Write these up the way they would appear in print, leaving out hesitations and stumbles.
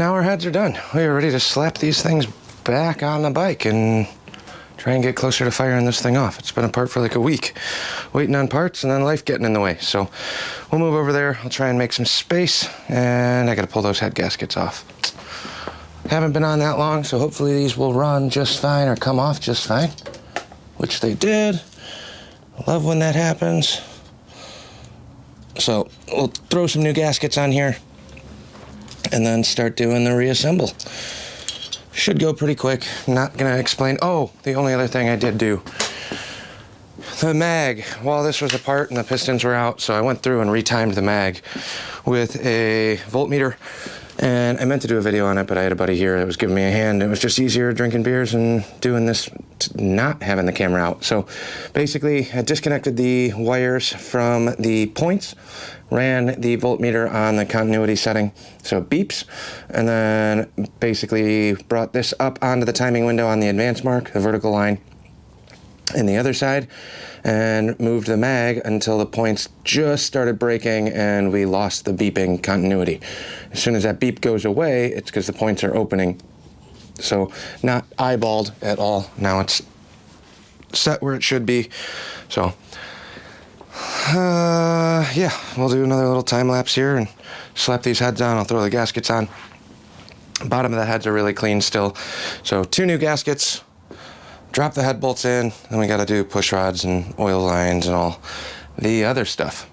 Now our heads are done. We are ready to slap these things back on the bike and try and get closer to firing this thing off. It's been apart for like a week, waiting on parts and then life getting in the way. So we'll move over there. I'll try and make some space, and I gotta pull those head gaskets off. Haven't been on that long, so hopefully these will run just fine or come off just fine, which they did. Love when that happens. So we'll throw some new gaskets on here and then start doing the reassemble. Should go pretty quick. Not gonna explain. Oh, the only other thing I did do, the mag, while this was apart and the pistons were out, so I went through and retimed the mag with a voltmeter. And I meant to do a video on it, but I had a buddy here that was giving me a hand. It was just easier drinking beers and doing this, not having the camera out. So basically, I disconnected the wires from the points, ran the voltmeter on the continuity setting, so it beeps, and then basically brought this up onto the timing window on the advance mark, the vertical line, in the other side, and moved the mag until the points just started breaking and we lost the beeping continuity. As soon as that beep goes away, it's because the points are opening. So not eyeballed at all. Now it's set where it should be. So yeah, we'll do another little time lapse here and slap these heads on. I'll throw the gaskets on. Bottom of the heads are really clean still. So 2 new gaskets. Drop the head bolts in, then we gotta do push rods and oil lines and all the other stuff.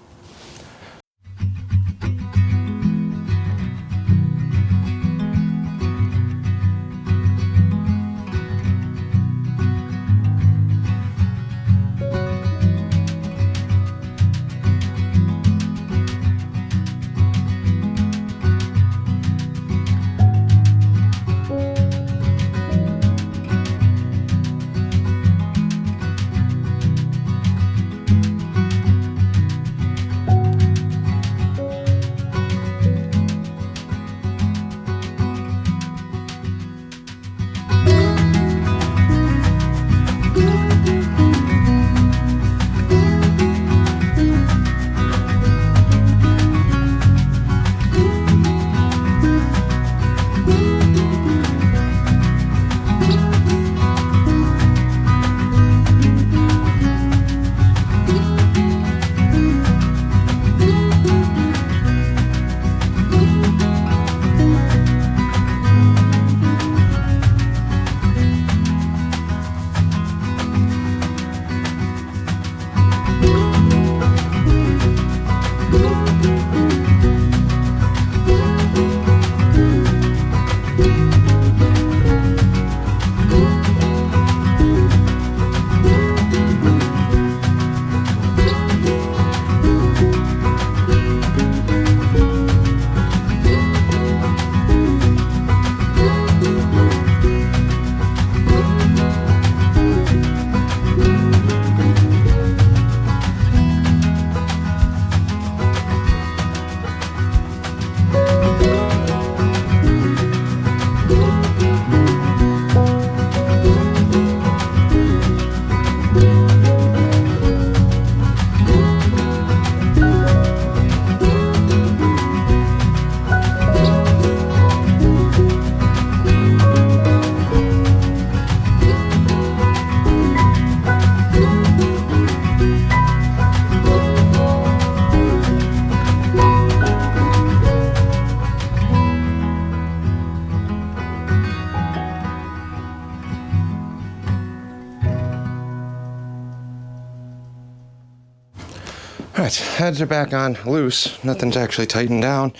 All right, heads are back on loose. Nothing's actually tightened down.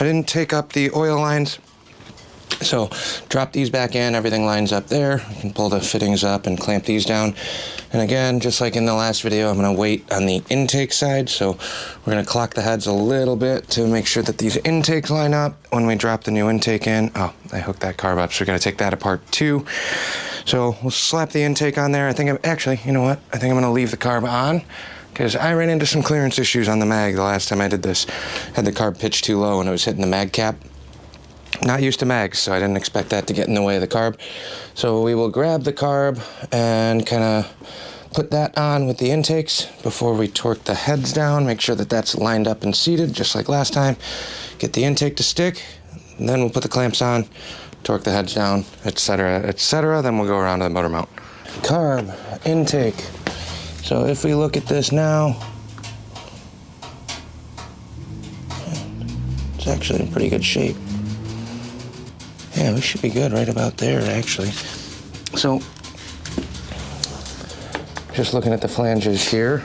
I didn't take up the oil lines, so drop these back in. Everything lines up there. You can pull the fittings up and clamp these down. And again, just like in the last video, I'm gonna wait on the intake side. So we're gonna clock the heads a little bit to make sure that these intakes line up when we drop the new intake in. Oh, I hooked that carb up, so we're gonna take that apart too. So we'll slap the intake on there. I think I'm actually, you know what? I think I'm gonna leave the carb on, because I ran into some clearance issues on the mag the last time I did this. Had the carb pitched too low and it was hitting the mag cap. Not used to mags, so I didn't expect that to get in the way of the carb. So we will grab the carb and kind of put that on with the intakes before we torque the heads down. Make sure that that's lined up and seated, just like last time. Get the intake to stick, Then we'll put the clamps on, torque the heads down, etc., etc. Then we'll go around to the motor mount. Carb intake. So if we look at this now, it's actually in pretty good shape. Yeah, we should be good right about there, actually. So, just looking at the flanges here,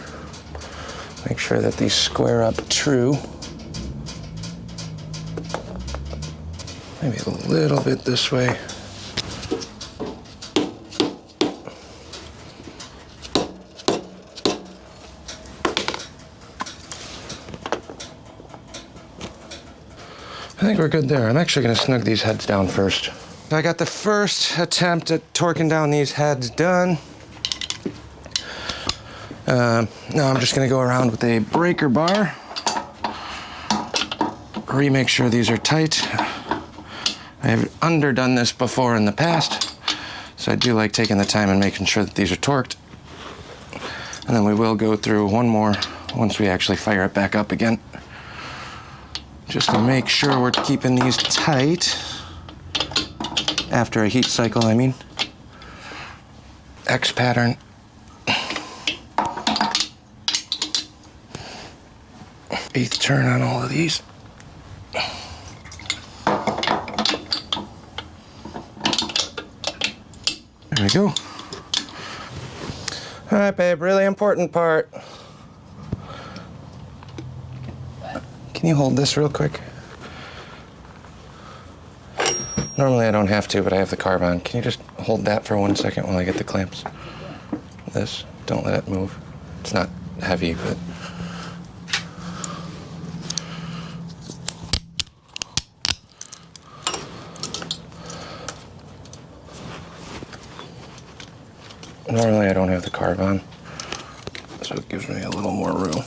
make sure that these square up true. Maybe a little bit this way. I think we're good there. I'm actually going to snug these heads down first. I got the first attempt at torquing down these heads done. Now I'm just going to go around with a breaker bar. Make sure these are tight. I've underdone this before in the past, so I do like taking the time and making sure that these are torqued. And then we will go through one more once we actually fire it back up again, just to make sure we're keeping these tight after a heat cycle, I mean. X pattern. Eighth turn on all of these. There we go. All right, babe, really important part. Can you hold this real quick? Normally I don't have to, but I have the carb on. Can you just hold that for 1 second while I get the clamps? This, don't let it move. It's not heavy, but... Normally I don't have the carb on, so it gives me a little more room.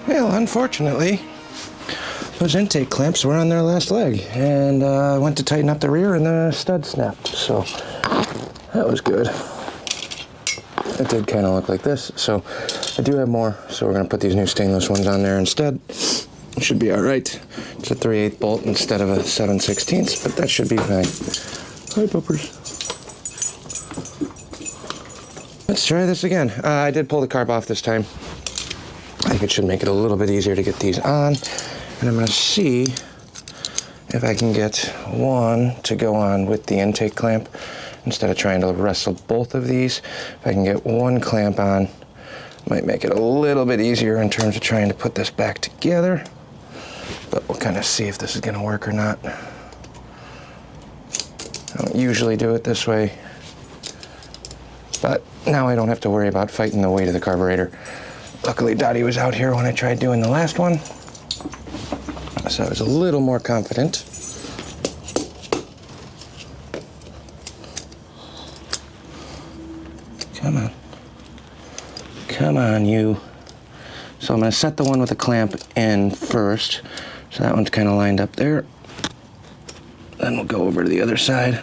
Well, unfortunately, those intake clamps were on their last leg, and I went to tighten up the rear and the stud snapped, so that was good. It did kind of look like this, so I do have more, so we're going to put these new stainless ones on there instead. It should be all right. It's a 3/8 bolt instead of a 7/16, but that should be fine. Hi, puppers. Let's try this again. I did pull the carb off this time. I think it should make it a little bit easier to get these on. And I'm going to see if I can get one to go on with the intake clamp instead of trying to wrestle both of these. If I can get one clamp on, might make it a little bit easier in terms of trying to put this back together. But we'll kind of see if this is going to work or not. I don't usually do it this way, but now I don't have to worry about fighting the weight of the carburetor. Luckily, Dottie was out here when I tried doing the last one, so I was a little more confident. Come on. Come on, you. So I'm going to set the one with the clamp in first. So that one's kind of lined up there. Then we'll go over to the other side,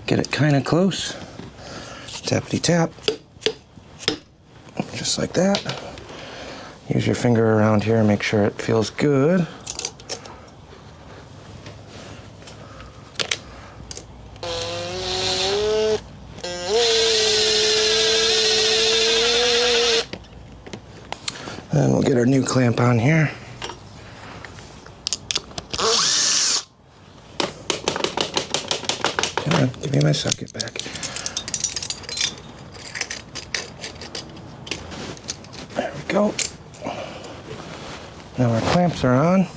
get it kind of close. Tappity tap. Just like that. Use your finger around here, make sure it feels good. Then we'll get our new clamp on here. Come on, give me my socket back. There we go. Now our clamps are on.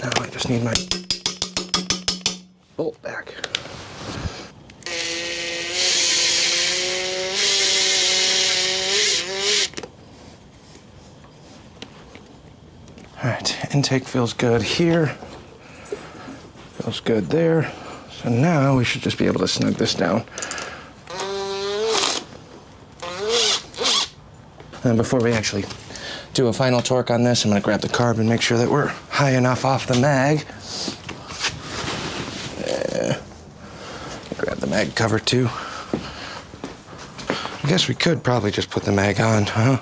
Now I just need my bolt back. All right, intake feels good here. Feels good there. So now we should just be able to snug this down. And before we actually do a final torque on this, I'm going to grab the carb and make sure that we're high enough off the mag. Grab the mag cover too. I guess we could probably just put the mag on, huh?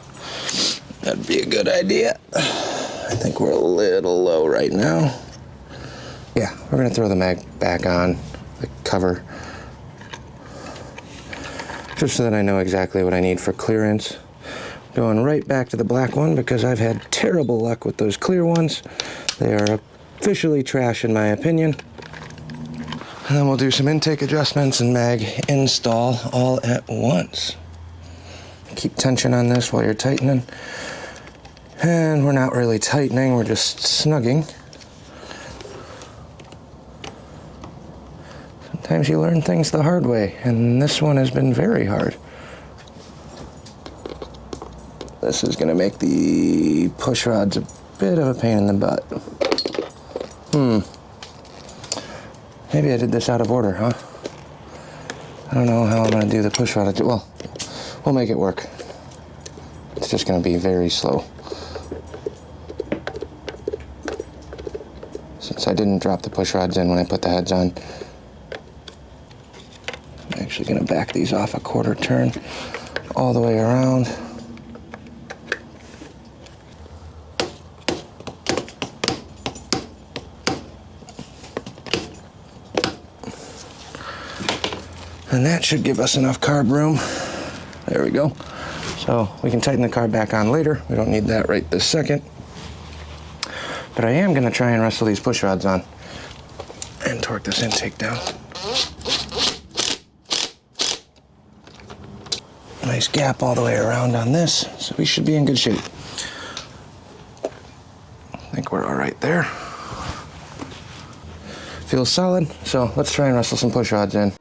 That'd be a good idea. I think we're a little low right now. Yeah, we're going to throw the mag back on, the cover, just so that I know exactly what I need for clearance. Going right back to the black one because I've had terrible luck with those clear ones. They are officially trash in my opinion. And then we'll do some intake adjustments and mag install all at once. Keep tension on this while you're tightening. And we're not really tightening, we're just snugging. Sometimes you learn things the hard way, and this one has been very hard. This is going to make the push rods a bit of a pain in the butt. Maybe I did this out of order, huh? I don't know how I'm going to do the push rod. Well, we'll make it work. It's just going to be very slow. Since I didn't drop the push rods in when I put the heads on, I'm actually going to back these off a quarter turn all the way around. And that should give us enough carb room. There we go. So we can tighten the carb back on later. We don't need that right this second. But I am going to try and wrestle these push rods on and torque this intake down. Nice gap all the way around on this, so we should be in good shape. I think we're all right there. Feels solid, so let's try and wrestle some push rods in.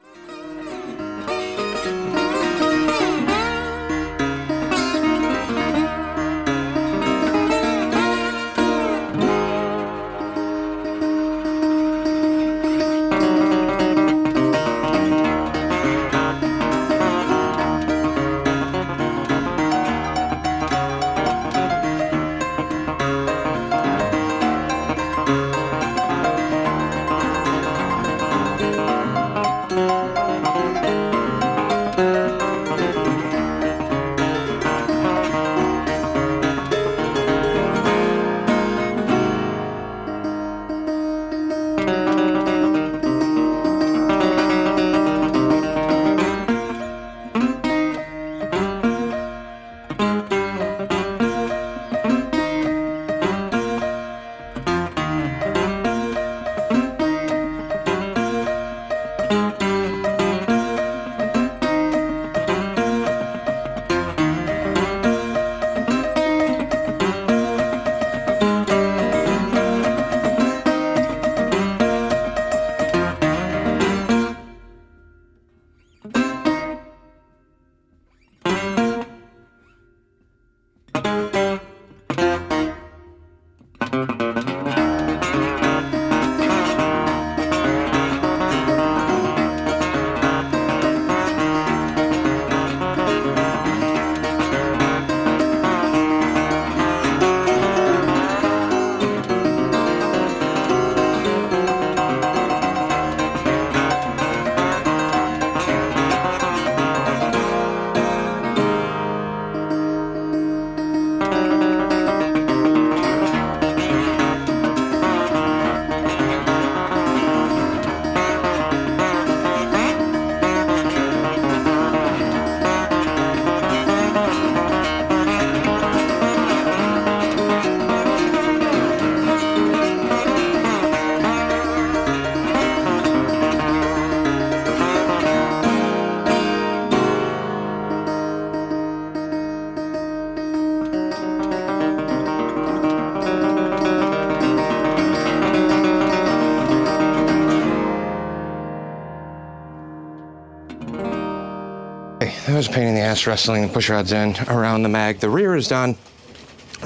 That was a pain in the ass wrestling the push rods in around the mag. The rear is done.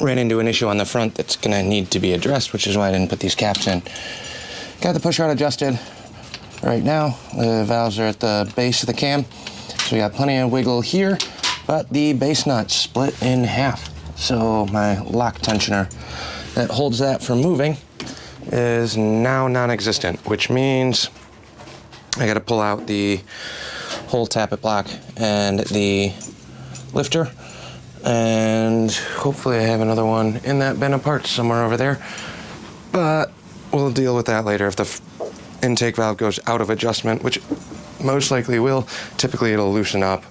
Ran into an issue on the front that's gonna need to be addressed, which is why I didn't put these caps in. Got the push rod adjusted. Right now, the valves are at the base of the cam, so we got plenty of wiggle here, but the base nut split in half. So my lock tensioner that holds that from moving is now non-existent, which means I gotta pull out the whole tappet block and the lifter, and hopefully I have another one in that bin of parts somewhere over there, but we'll deal with that later. If the intake valve goes out of adjustment, which most likely will, typically it'll loosen up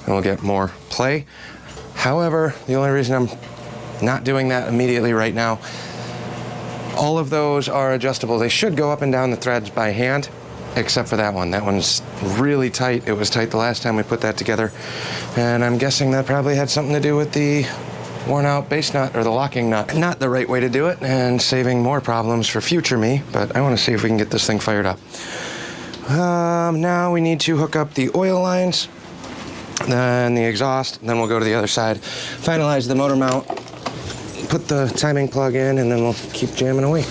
and we'll get more play. However, the only reason I'm not doing that immediately right now, all of those are adjustable. They should go up and down the threads by hand, except for that one. That one's really tight. It was tight the last time we put that together, and I'm guessing that probably had something to do with the worn out base nut or the locking nut. Not the right way to do it, and saving more problems for future me, but I want to see if we can get this thing fired up. Now we need to hook up the oil lines, then the exhaust, and then we'll go to the other side, finalize the motor mount, put the timing plug in, and then we'll keep jamming away.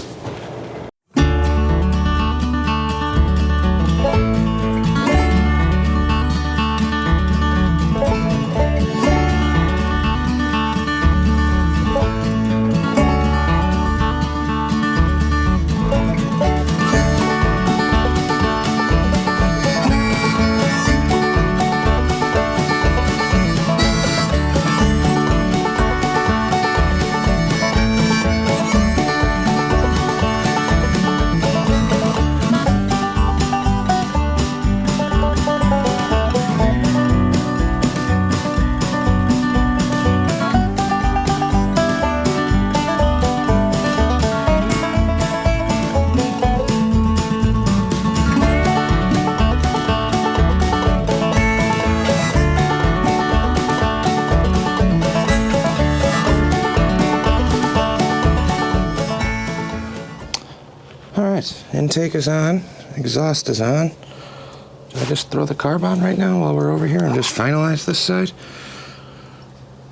Intake is on, exhaust is on. Do I just throw the carb on right now while we're over here and just finalize this side?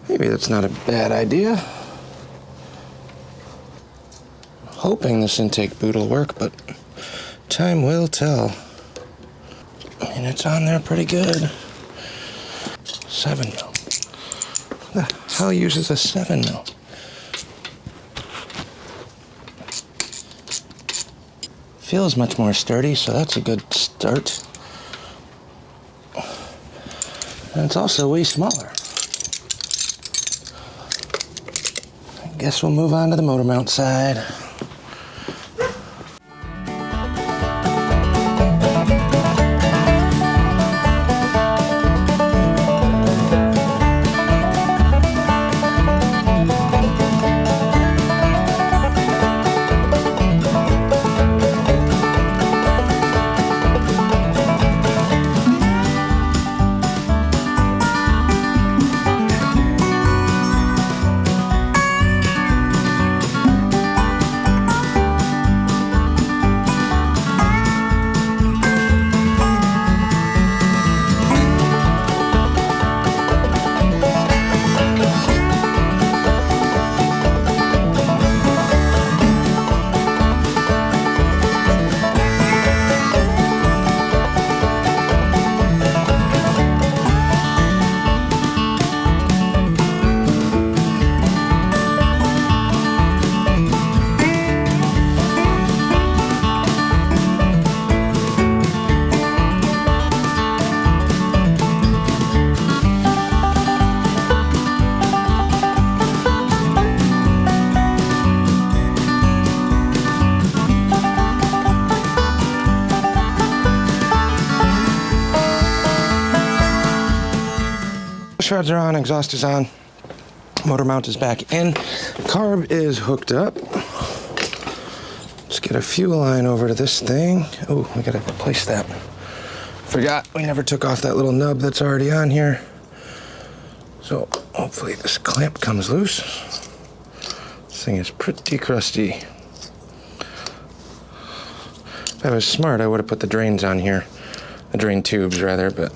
Maybe that's not a bad idea. Hoping this intake boot will work, but time will tell. I mean, it's on there pretty good. 7 mil. Who the hell uses a 7 mil? Feels much more sturdy, so that's a good start. And it's also way smaller. I guess we'll move on to the motor mount side. push rods are on, exhaust is on, motor mount is back in, carb is hooked up. Let's get a fuel line over to this thing. Oh, we gotta replace that. Forgot we never took off that little nub that's already on here. So hopefully this clamp comes loose. This thing is pretty crusty. If I was smart, I would have put the drains on here. The drain tubes, rather, but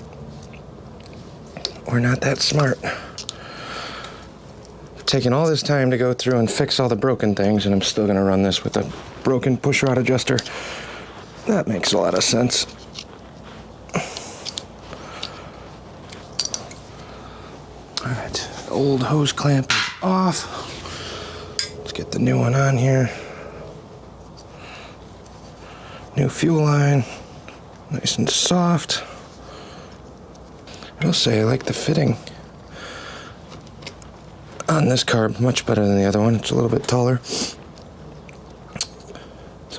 we're not that smart. I've taken all this time to go through and fix all the broken things, and I'm still going to run this with a broken push rod adjuster. That makes a lot of sense. All right, the old hose clamp is off. Let's get the new one on here. New fuel line, nice and soft. I will say I like the fitting on this carb much better than the other one. It's a little bit taller. So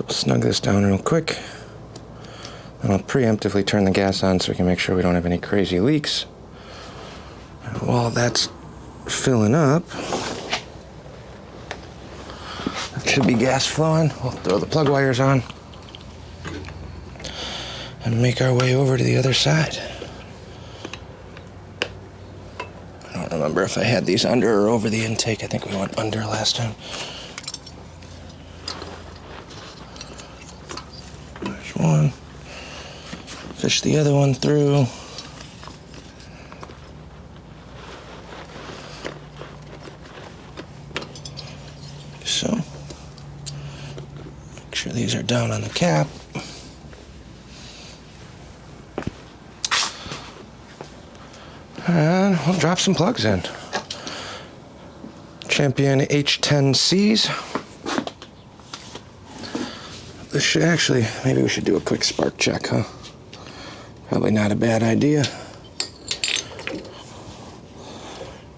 we'll snug this down real quick. And I'll preemptively turn the gas on so we can make sure we don't have any crazy leaks. And while that's filling up, there should be gas flowing. We'll throw the plug wires on and make our way over to the other side. I don't remember if I had these under or over the intake. I think we went under last time. There's one. Fish the other one through. So, make sure these are down on the cap. And we'll drop some plugs in. Champion H10Cs. This should actually, maybe we should do a quick spark check, huh? Probably not a bad idea.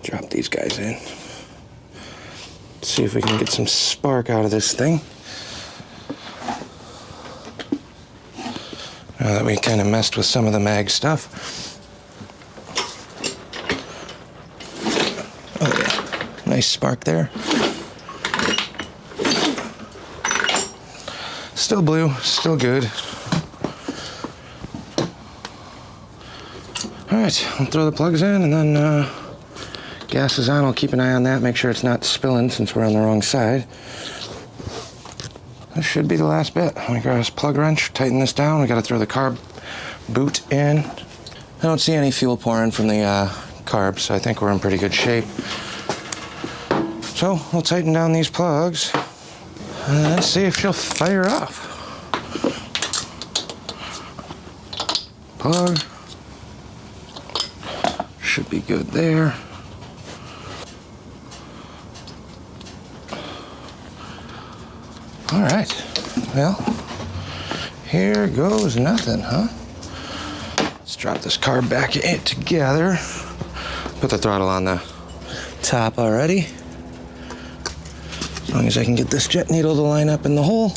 Drop these guys in. See if we can get some spark out of this thing. Now that we kind of messed with some of the mag stuff. Oh yeah, nice spark there. Still blue, still good. All right, I'll throw the plugs in and then gas is on. I'll keep an eye on that, make sure it's not spilling since we're on the wrong side. This should be the last bit. Let me grab this plug wrench, tighten this down. We gotta throw the carb boot in. I don't see any fuel pouring from the carb, so I think we're in pretty good shape. So we'll tighten down these plugs and see if she'll fire off. Plug. Should be good there. All right, well, here goes nothing, huh? Let's drop this carb back in together. Put the throttle on the top already. As long as I can get this jet needle to line up in the hole,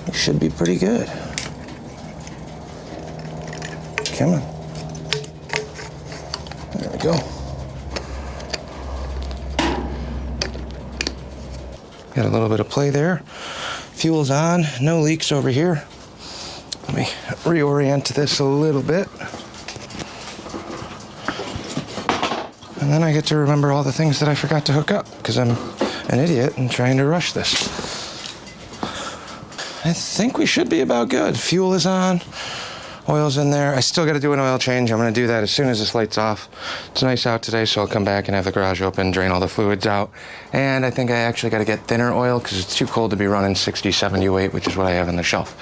it should be pretty good. Come on. There we go. Got a little bit of play there. Fuel's on, no leaks over here. Let me reorient this a little bit. And then I get to remember all the things that I forgot to hook up because I'm an idiot and trying to rush this. I think we should be about good. Fuel is on, oil's in there. I still got to do an oil change. I'm going to do that as soon as this light's off. It's nice out today, so I'll come back and have the garage open, drain all the fluids out. And I think I actually got to get thinner oil because it's too cold to be running 60, 70 weight, which is what I have on the shelf.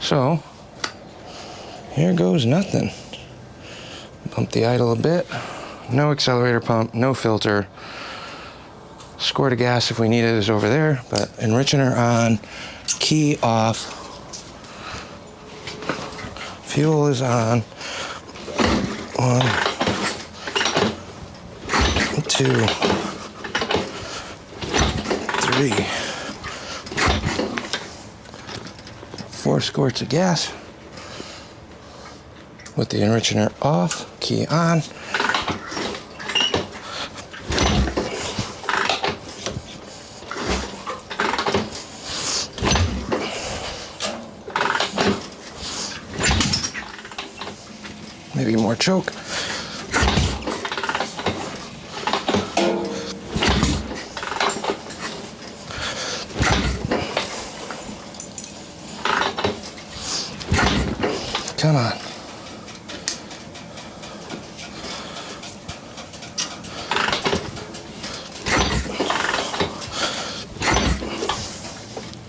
So, here goes nothing. Pump the idle a bit. No accelerator pump, no filter. Squirt of gas if we need it is over there, but enrichener on, key off. Fuel is on. 1, 2, 3, 4 squirts of gas with the enrichener off, key on. maybe more choke. Come on.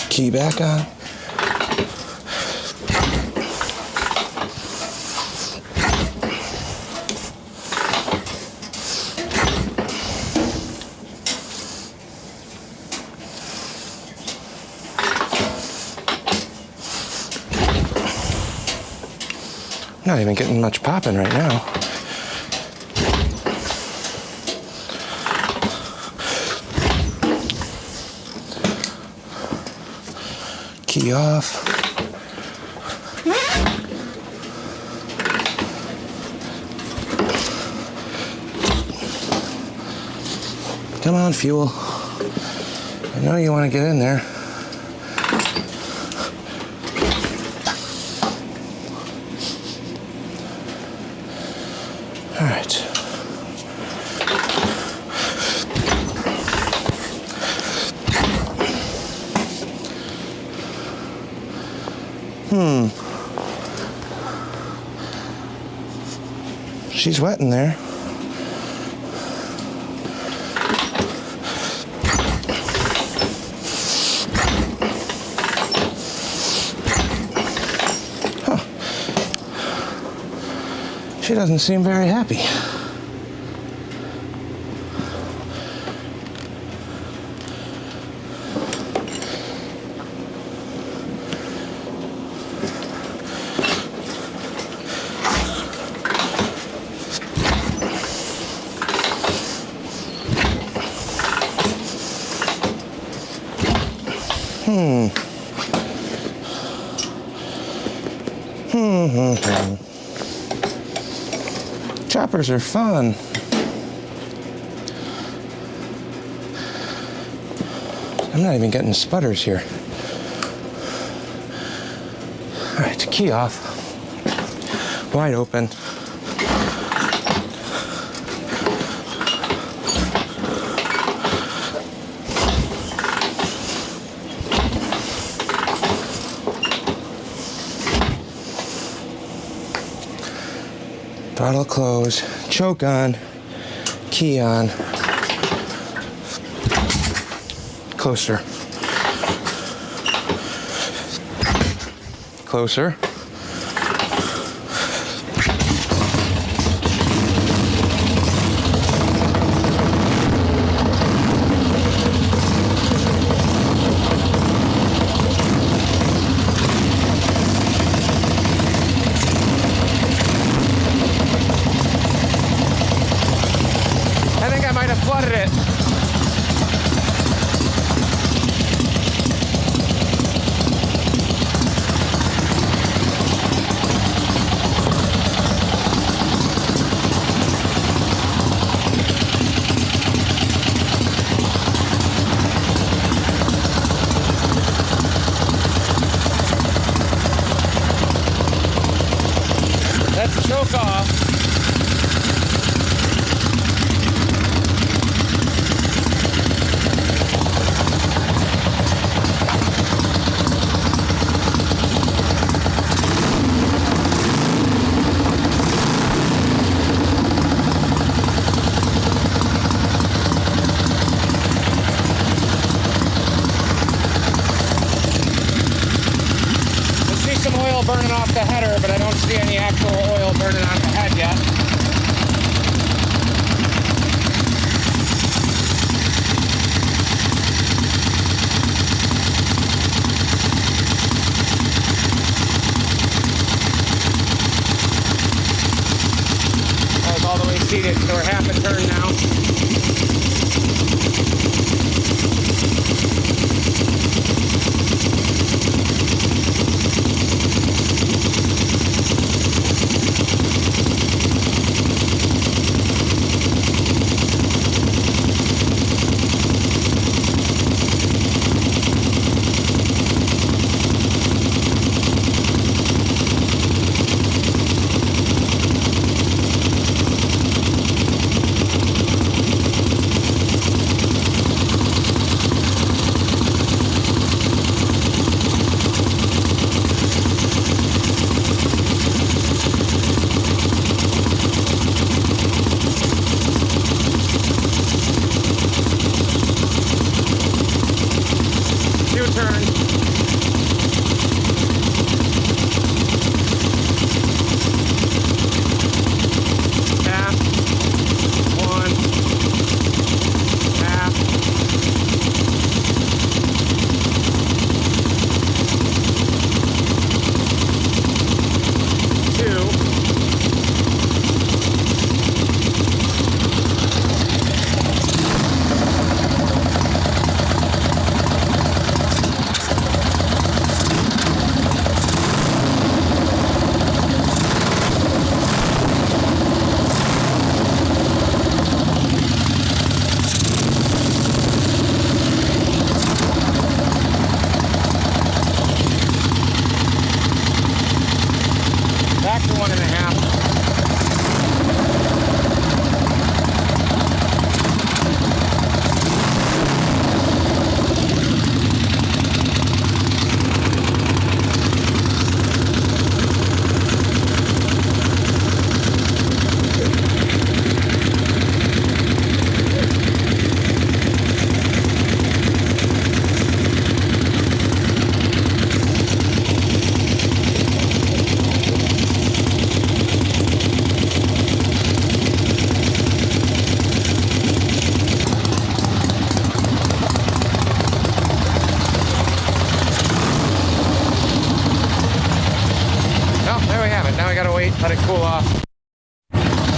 Key back on. Not even getting much popping right now. Key off. Come on, fuel. I know you want to get in there. All right. She's wet in there. Huh. She doesn't seem very happy. Choppers are fun. I'm not even getting sputters here. All right, key off. Wide open. Throttle close, choke on, key on. Closer. Closer. I think I might have flooded it. Let's choke off. Some oil burning off the header, but I don't see any actual oil burning on the head yet. I was all the way seated, so we're half a turn now. U-turn. Half. One. Half. Two. Back to 1.5. Well, there we have it. Now we gotta wait, let it cool off.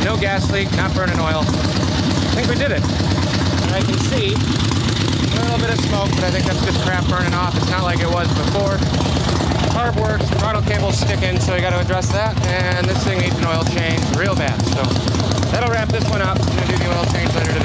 No gas leak, not burning oil. I think we did it. And I can see a little bit of smoke, but I think that's just crap burning off. It's not like it was before. Carb works, throttle cable's sticking, so we gotta address that. And this thing needs an oil change real bad. So that'll wrap this one up. I'm gonna do the oil change later today.